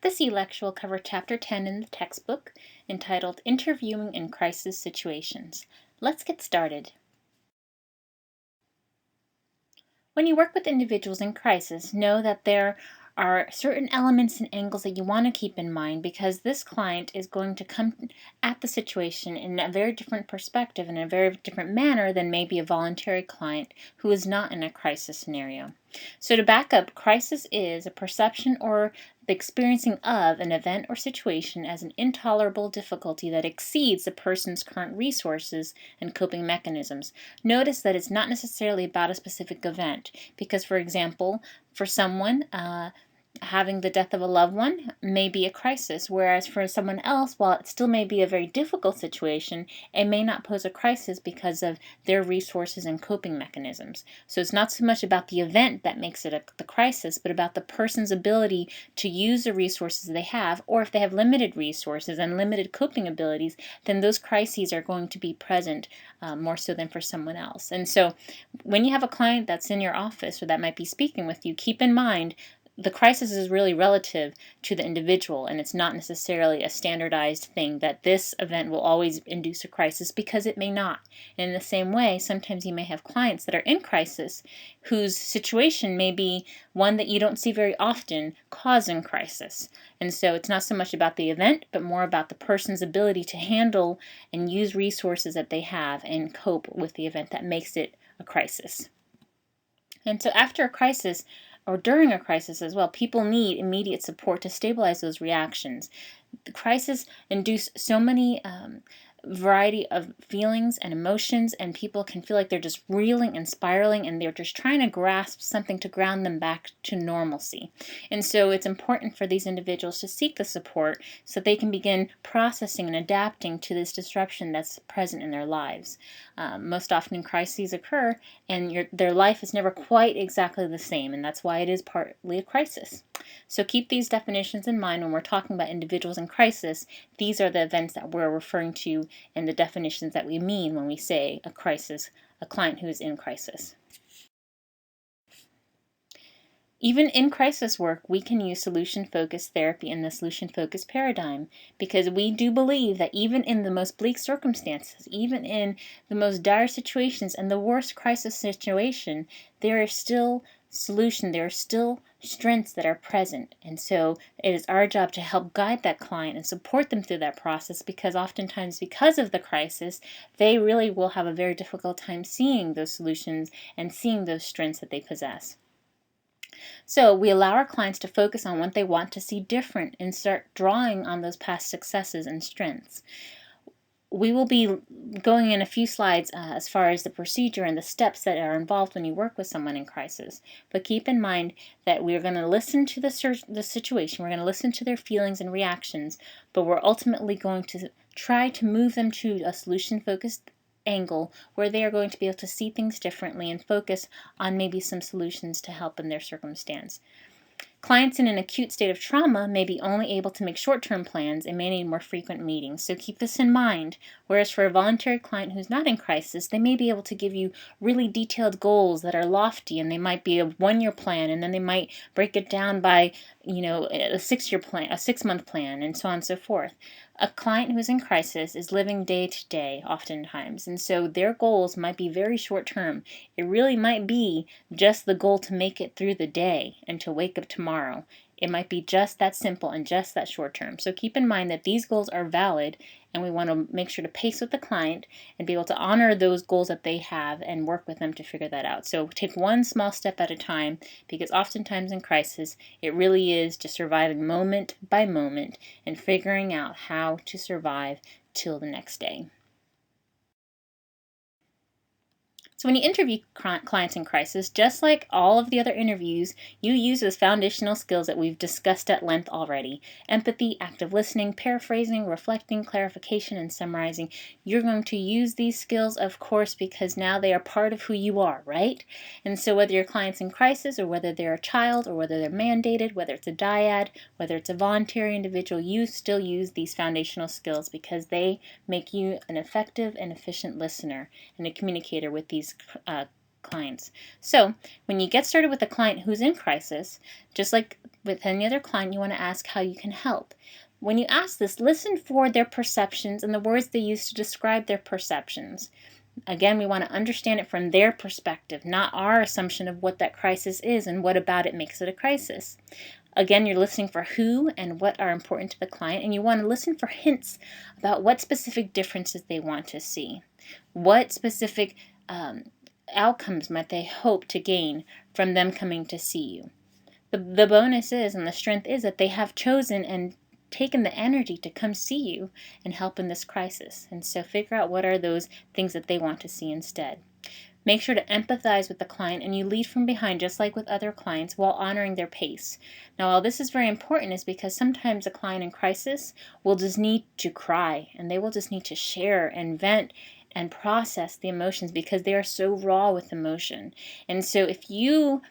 This e-lecture will cover Chapter 10 in the textbook, entitled Interviewing in Crisis Situations. Let's get started. When you work with individuals in crisis, know that there are certain elements and angles that you want to keep in mind because this client is going to come at the situation in a very different perspective, in a very different manner than maybe a voluntary client who is not in a crisis scenario. So to back up, crisis is a perception or the experiencing of an event or situation as an intolerable difficulty that exceeds the person's current resources and coping mechanisms. Notice that it's not necessarily about a specific event because, for example, for someone, having the death of a loved one may be a crisis, whereas for someone else, while it still may be a very difficult situation, it may not pose a crisis because of their resources and coping mechanisms. So it's not so much about the event that makes it the crisis, but about the person's ability to use the resources they have, or if they have limited resources and limited coping abilities, then those crises are going to be present more so than for someone else. And so when you have a client that's in your office or that might be speaking with you, keep in mind the crisis is really relative to the individual, and it's not necessarily a standardized thing that this event will always induce a crisis, because it may not. And in the same way, sometimes you may have clients that are in crisis whose situation may be one that you don't see very often causing crisis. And so it's not so much about the event, but more about the person's ability to handle and use resources that they have and cope with the event that makes it a crisis. And so after a crisis, or during a crisis as well, people need immediate support to stabilize those reactions. The crisis induce so many variety of feelings and emotions, and people can feel like they're just reeling and spiraling, and they're just trying to grasp something to ground them back to normalcy. And so it's important for these individuals to seek the support so they can begin processing and adapting to this disruption that's present in their lives. Most often crises occur, and their life is never quite exactly the same, and that's why it is partly a crisis. So keep these definitions in mind when we're talking about individuals in crisis. These are the events that we're referring to and the definitions that we mean when we say a crisis, a client who is in crisis. Even in crisis work, we can use solution-focused therapy in the solution-focused paradigm, because we do believe that even in the most bleak circumstances, even in the most dire situations and the worst crisis situation, there is still solution, there are still strengths that are present. And so it is our job to help guide that client and support them through that process, because oftentimes because of the crisis, they really will have a very difficult time seeing those solutions and seeing those strengths that they possess. So we allow our clients to focus on what they want to see different and start drawing on those past successes and strengths. We will be going in a few slides as far as the procedure and the steps that are involved when you work with someone in crisis. But keep in mind that we're going to listen to the situation, we're going to listen to their feelings and reactions, but we're ultimately going to try to move them to a solution-focused angle where they are going to be able to see things differently and focus on maybe some solutions to help in their circumstance. Clients in an acute state of trauma may be only able to make short-term plans and may need more frequent meetings, so keep this in mind. Whereas for a voluntary client who's not in crisis, they may be able to give you really detailed goals that are lofty, and they might be a one-year plan, and then they might break it down by, a 6-year plan, a 6-month plan, and so on and so forth. A client who is in crisis is living day to day oftentimes, and so their goals might be very short term. It really might be just the goal to make it through the day and to wake up tomorrow. It might be just that simple and just that short term. So keep in mind that these goals are valid, and we want to make sure to pace with the client and be able to honor those goals that they have and work with them to figure that out. So take one small step at a time, because oftentimes in crisis, it really is just surviving moment by moment and figuring out how to survive till the next day. So when you interview clients in crisis, just like all of the other interviews, you use those foundational skills that we've discussed at length already: empathy, active listening, paraphrasing, reflecting, clarification, and summarizing. You're going to use these skills, of course, because now they are part of who you are, right? And so whether your client's in crisis, or whether they're a child, or whether they're mandated, whether it's a dyad, whether it's a voluntary individual, you still use these foundational skills because they make you an effective and efficient listener and a communicator with these clients. So when you get started with a client who's in crisis, just like with any other client, you want to ask how you can help. When you ask this, listen for their perceptions and the words they use to describe their perceptions. Again, we want to understand it from their perspective, not our assumption of what that crisis is and what about it makes it a crisis. Again, you're listening for who and what are important to the client, and you want to listen for hints about what specific differences they want to see. What specific outcomes might they hope to gain from them coming to see you? The bonus is, and the strength is, that they have chosen and taken the energy to come see you and help in this crisis. And so figure out what are those things that they want to see instead. Make sure to empathize with the client, and you lead from behind just like with other clients while honoring their pace. Now, while this is very important is because sometimes a client in crisis will just need to cry, and they will just need to share and vent and process the emotions because they are so raw with emotion. And so if you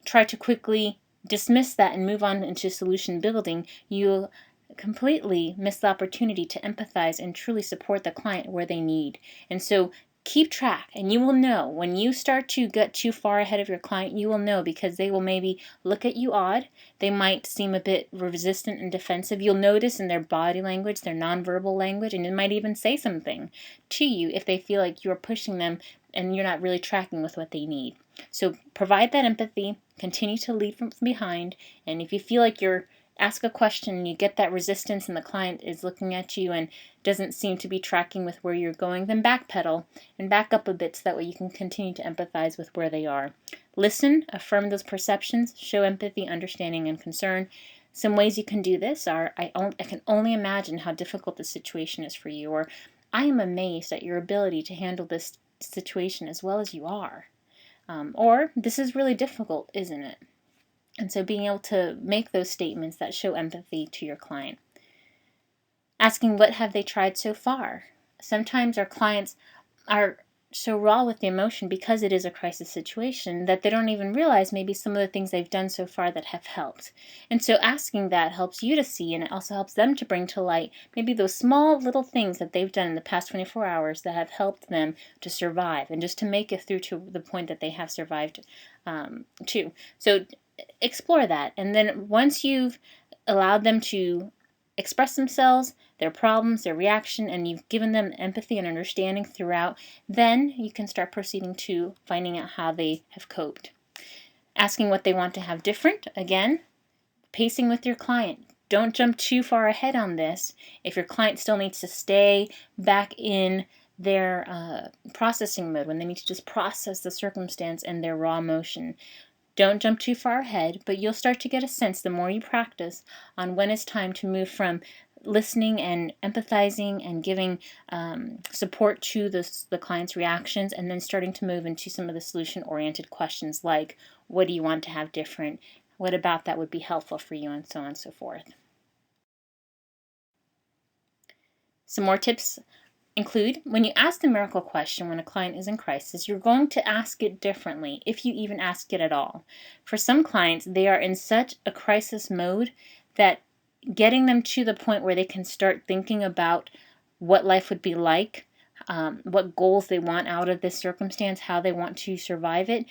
try to quickly dismiss that and move on into solution building, you completely miss the opportunity to empathize and truly support the client where they need. And so keep track, and you will know when you start to get too far ahead of your client. You will know because they will maybe look at you odd. They might seem a bit resistant and defensive. You'll notice in their body language, their nonverbal language, and it might even say something to you if they feel like you're pushing them and you're not really tracking with what they need. So provide that empathy, continue to lead from behind, and if you feel like you're ask a question and you get that resistance and the client is looking at you and doesn't seem to be tracking with where you're going, then backpedal and back up a bit so that way you can continue to empathize with where they are. Listen, affirm those perceptions, show empathy, understanding, and concern. Some ways you can do this are, I can only imagine how difficult the situation is for you, or I am amazed at your ability to handle this situation as well as you are. Or, this is really difficult, isn't it? And so being able to make those statements that show empathy to your client. Asking what have they tried so far? Sometimes our clients are so raw with the emotion because it is a crisis situation that they don't even realize maybe some of the things they've done so far that have helped. And so asking that helps you to see, and it also helps them to bring to light maybe those small little things that they've done in the past 24 hours that have helped them to survive and just to make it through to the point that they have survived too. So explore that. And then once you've allowed them to express themselves, their problems, their reaction, and you've given them empathy and understanding throughout, then you can start proceeding to finding out how they have coped. Asking what they want to have different, again, pacing with your client. Don't jump too far ahead on this. If your client still needs to stay back in their processing mode, when they need to just process the circumstance and their raw emotion, don't jump too far ahead, but you'll start to get a sense the more you practice on when it's time to move from listening and empathizing and giving support to the client's reactions, and then starting to move into some of the solution-oriented questions like, what do you want to have different? What about that would be helpful for you? And so on and so forth. Some more tips include, when you ask the miracle question when a client is in crisis, you're going to ask it differently, if you even ask it at all. For some clients, they are in such a crisis mode that getting them to the point where they can start thinking about what life would be like, what goals they want out of this circumstance, how they want to survive it,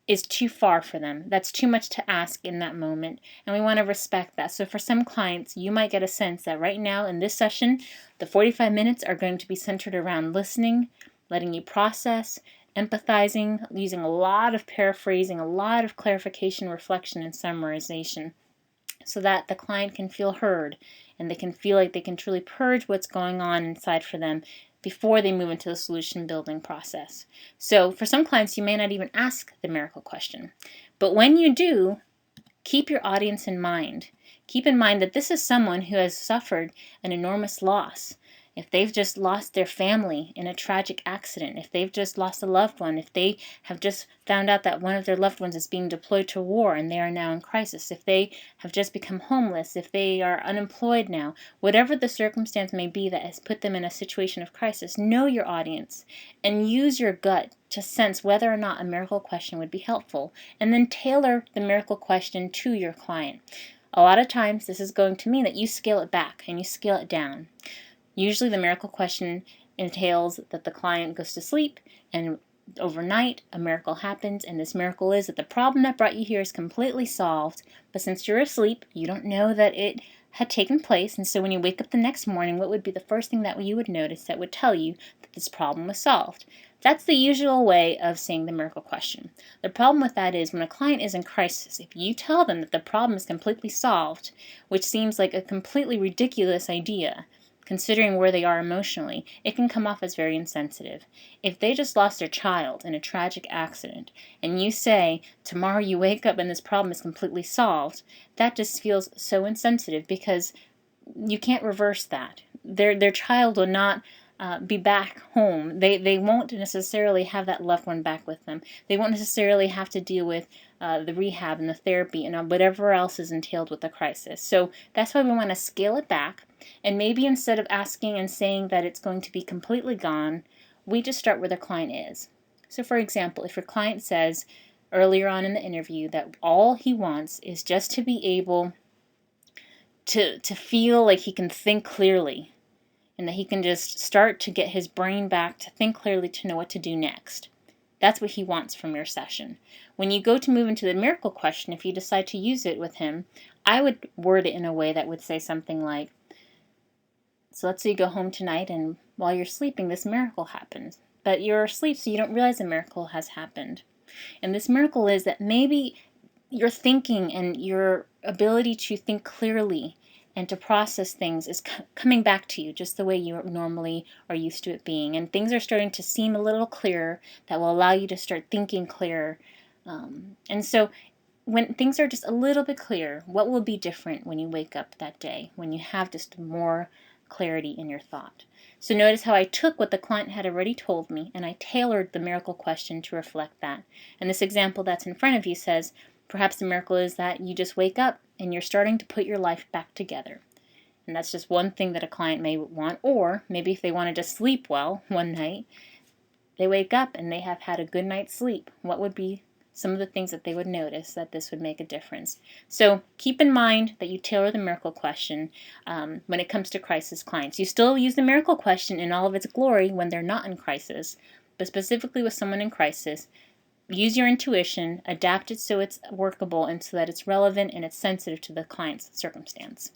is too far for them. That's too much to ask in that moment, and we want to respect that. So for some clients, you might get a sense that right now in this session, the 45 minutes are going to be centered around listening, letting you process, empathizing, using a lot of paraphrasing, a lot of clarification, reflection, and summarization, so that the client can feel heard and they can feel like they can truly purge what's going on inside for them before they move into the solution building process. So for some clients, you may not even ask the miracle question. But when you do, keep your audience in mind. Keep in mind that this is someone who has suffered an enormous loss. If they've just lost their family in a tragic accident, if they've just lost a loved one, if they have just found out that one of their loved ones is being deployed to war and they are now in crisis, if they have just become homeless, if they are unemployed now, whatever the circumstance may be that has put them in a situation of crisis, know your audience and use your gut to sense whether or not a miracle question would be helpful, and then tailor the miracle question to your client. A lot of times this is going to mean that you scale it back and you scale it down. Usually the miracle question entails that the client goes to sleep and Overnight, a miracle happens, and this miracle is that the problem that brought you here is completely solved. But since you're asleep, you don't know that it had taken place, and so when you wake up the next morning, what would be the first thing that you would notice that would tell you that this problem was solved? That's the usual way of saying the miracle question. The problem with that is when a client is in crisis, if you tell them that the problem is completely solved, which seems like a completely ridiculous idea, considering where they are emotionally, it can come off as very insensitive. If they just lost their child in a tragic accident, and you say, tomorrow you wake up and this problem is completely solved, that just feels so insensitive because you can't reverse that. Their child will not be back home. They won't necessarily have that loved one back with them. They won't necessarily have to deal with the rehab and the therapy and whatever else is entailed with the crisis. So that's why we want to scale it back. And maybe instead of asking and saying that it's going to be completely gone, we just start where the client is. So for example, if your client says earlier on in the interview that all he wants is just to be able to feel like he can think clearly, and that he can just start to get his brain back to think clearly to know what to do next. That's what he wants from your session. When you go to move into the miracle question, if you decide to use it with him, I would word it in a way that would say something like, so let's say you go home tonight and while you're sleeping, this miracle happens. But you're asleep, so you don't realize a miracle has happened. And this miracle is that maybe your thinking and your ability to think clearly and to process things is coming back to you just the way you normally are used to it being. And things are starting to seem a little clearer that will allow you to start thinking clearer. And so when things are just a little bit clearer, what will be different when you wake up that day, when you have just more clarity in your thought? So notice how I took what the client had already told me and I tailored the miracle question to reflect that. And this example that's in front of you says, perhaps the miracle is that you just wake up and you're starting to put your life back together. And that's just one thing that a client may want. Or maybe if they want to just sleep well one night, they wake up and they have had a good night's sleep. What would be some of the things that they would notice that this would make a difference? So keep in mind that you tailor the miracle question when it comes to crisis clients. You still use the miracle question in all of its glory when they're not in crisis, but specifically with someone in crisis, use your intuition, adapt it so it's workable and so that it's relevant and it's sensitive to the client's circumstance.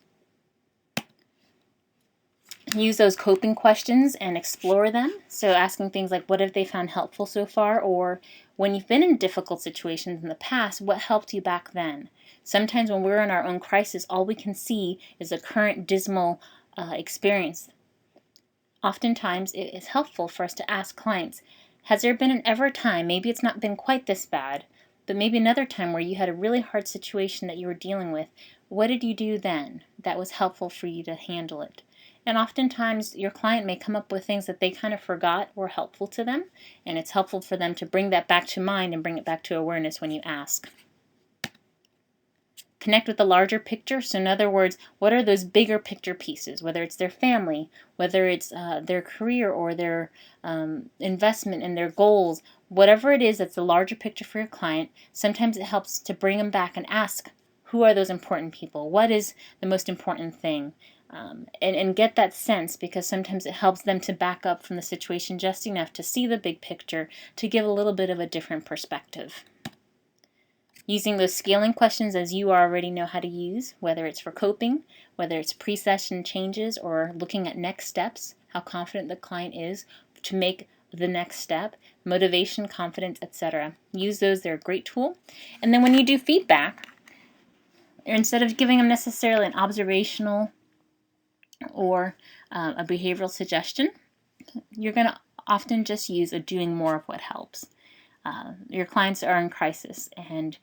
Use those coping questions and explore them. So asking things like, what have they found helpful so far? Or when you've been in difficult situations in the past, what helped you back then? Sometimes when we're in our own crisis, all we can see is a current dismal experience. Oftentimes, it is helpful for us to ask clients, has there been an ever time, maybe it's not been quite this bad, but maybe another time where you had a really hard situation that you were dealing with. What did you do then that was helpful for you to handle it? And oftentimes your client may come up with things that they kind of forgot were helpful to them, and it's helpful for them to bring that back to mind and bring it back to awareness when you ask. Connect with the larger picture. So in other words, what are those bigger picture pieces, whether it's their family, whether it's their career or their investment and their goals, whatever it is that's the larger picture for your client. Sometimes it helps to bring them back and ask, who are those important people? What is the most important thing? And get that sense, because sometimes it helps them to back up from the situation just enough to see the big picture, to give a little bit of a different perspective. Using those scaling questions as you already know how to use, whether it's for coping, whether it's pre-session changes or looking at next steps, how confident the client is to make the next step, motivation, confidence, etc. Use those, they're a great tool. And then when you do feedback, instead of giving them necessarily an observational or a behavioral suggestion, you're going to often just use a doing more of what helps. Your clients are in crisis and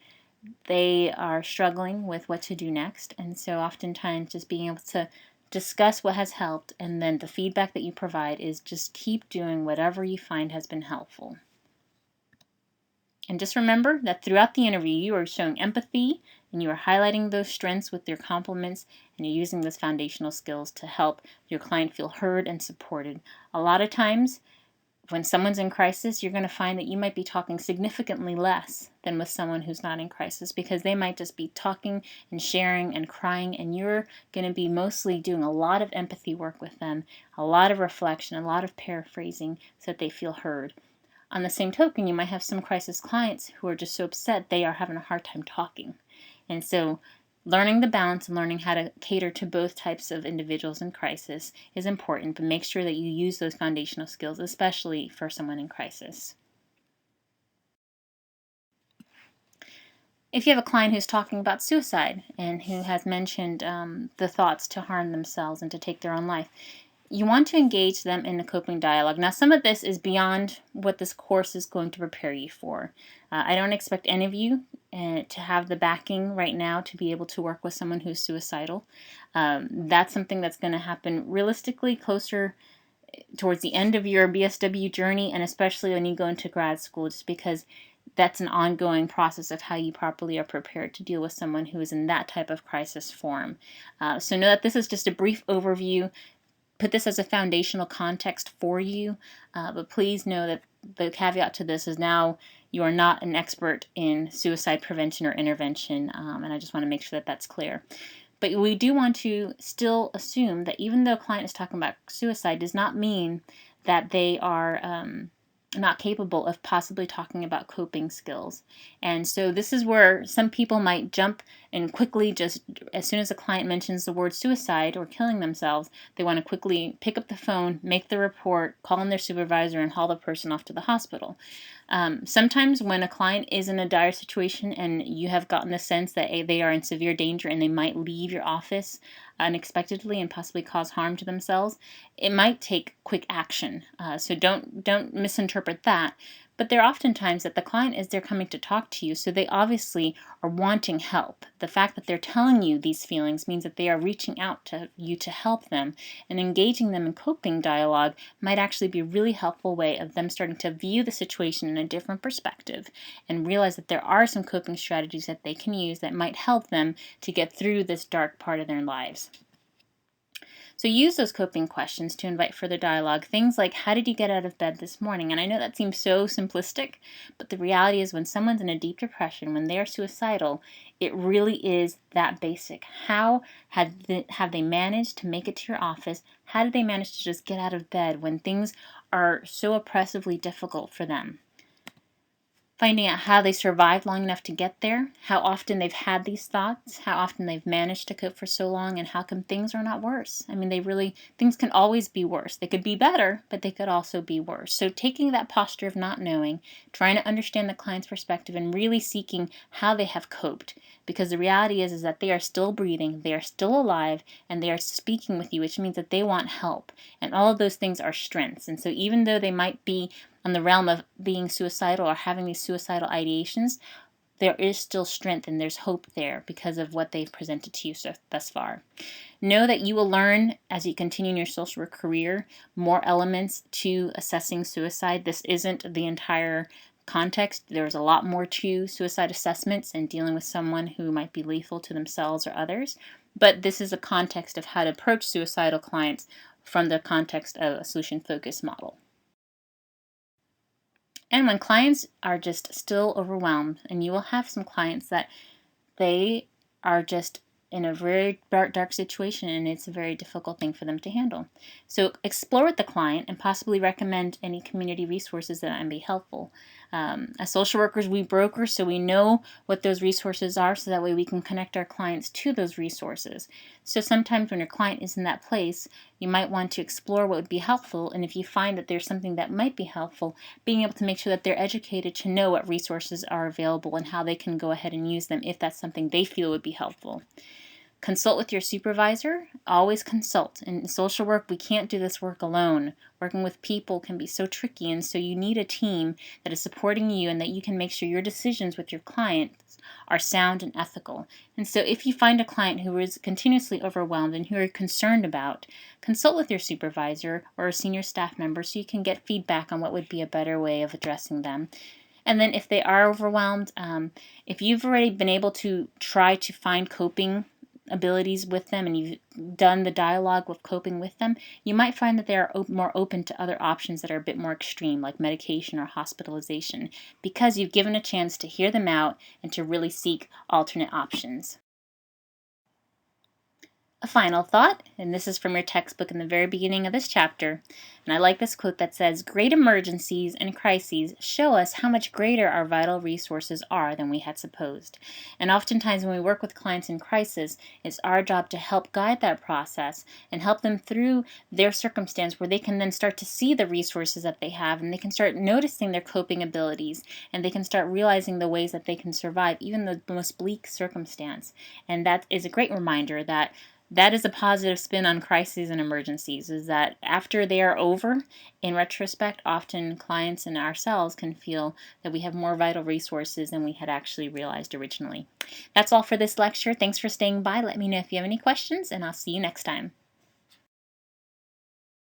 they are struggling with what to do next. And so oftentimes just being able to discuss what has helped, and then the feedback that you provide is just keep doing whatever you find has been helpful. And just remember that throughout the interview, you are showing empathy and you are highlighting those strengths with your compliments, and you're using those foundational skills to help your client feel heard and supported. A lot of times, when someone's in crisis, you're going to find that you might be talking significantly less than with someone who's not in crisis, because they might just be talking and sharing and crying, and you're going to be mostly doing a lot of empathy work with them, a lot of reflection, a lot of paraphrasing so that they feel heard. On the same token, you might have some crisis clients who are just so upset they are having a hard time talking. And so learning the balance and learning how to cater to both types of individuals in crisis is important, but make sure that you use those foundational skills, especially for someone in crisis. If you have a client who's talking about suicide and who has mentioned the thoughts to harm themselves and to take their own life, you want to engage them in a coping dialogue. Now, some of this is beyond what this course is going to prepare you for. I don't expect any of you to have the backing right now to be able to work with someone who's suicidal. That's something that's going to happen realistically closer towards the end of your BSW journey, and especially when you go into grad school, just because that's an ongoing process of how you properly are prepared to deal with someone who is in that type of crisis form. So know that this is just a brief overview. Put this as a foundational context for you, but please know that the caveat to this is now you are not an expert in suicide prevention or intervention, and I just want to make sure that that's clear. But we do want to still assume that even though a client is talking about suicide does not mean that they are not capable of possibly talking about coping skills. And so this is where some people might jump and quickly, just as soon as a client mentions the word suicide or killing themselves, they want to quickly pick up the phone, make the report, call in their supervisor, and haul the person off to the hospital. Sometimes when a client is in a dire situation and you have gotten the sense that they are in severe danger and they might leave your office unexpectedly and possibly cause harm to themselves, it might take quick action. So don't misinterpret that. But there are often times that the client is there coming to talk to you, so they obviously are wanting help. The fact that they're telling you these feelings means that they are reaching out to you to help them, and engaging them in coping dialogue might actually be a really helpful way of them starting to view the situation in a different perspective and realize that there are some coping strategies that they can use that might help them to get through this dark part of their lives. So use those coping questions to invite further dialogue. Things like, how did you get out of bed this morning? And I know that seems so simplistic, but the reality is when someone's in a deep depression, when they are suicidal, it really is that basic. How have they managed to make it to your office? How did they manage to just get out of bed when things are so oppressively difficult for them? Finding out how they survived long enough to get there, how often they've had these thoughts, how often they've managed to cope for so long, and how come things are not worse. I mean, things can always be worse. They could be better, but they could also be worse. So taking that posture of not knowing, trying to understand the client's perspective, and really seeking how they have coped. Because the reality is that they are still breathing, they are still alive, and they are speaking with you, which means that they want help. And all of those things are strengths. And so even though they might be on the realm of being suicidal or having these suicidal ideations, there is still strength and there's hope there because of what they've presented to you thus far. Know that you will learn as you continue in your social work career more elements to assessing suicide. This isn't the entire context. There's a lot more to suicide assessments and dealing with someone who might be lethal to themselves or others. But this is a context of how to approach suicidal clients from the context of a solution-focused model. And when clients are just still overwhelmed, and you will have some clients that they are just in a very dark situation and it's a very difficult thing for them to handle. So explore with the client and possibly recommend any community resources that might be helpful. As social workers, we broker, so we know what those resources are, so that way we can connect our clients to those resources. So sometimes when your client is in that place, you might want to explore what would be helpful, and if you find that there's something that might be helpful, being able to make sure that they're educated to know what resources are available and how they can go ahead and use them if that's something they feel would be helpful. Consult with your supervisor. Always consult. In social work, we can't do this work alone. Working with people can be so tricky, and so you need a team that is supporting you and that you can make sure your decisions with your clients are sound and ethical. And so if you find a client who is continuously overwhelmed and who you're concerned about, consult with your supervisor or a senior staff member so you can get feedback on what would be a better way of addressing them. And then if they are overwhelmed, if you've already been able to try to find coping abilities with them and you've done the dialogue with coping with them, you might find that they are more open to other options that are a bit more extreme, like medication or hospitalization, because you've given a chance to hear them out and to really seek alternate options. A final thought, and this is from your textbook in the very beginning of this chapter. And I like this quote that says, "Great emergencies and crises show us how much greater our vital resources are than we had supposed." And oftentimes, when we work with clients in crisis, it's our job to help guide that process and help them through their circumstance where they can then start to see the resources that they have and they can start noticing their coping abilities and they can start realizing the ways that they can survive even the most bleak circumstance. And that is a great reminder that that is a positive spin on crises and emergencies, is that after they are over, in retrospect, often clients and ourselves can feel that we have more vital resources than we had actually realized originally. That's all for this lecture. Thanks for staying by. Let me know if you have any questions, and I'll see you next time.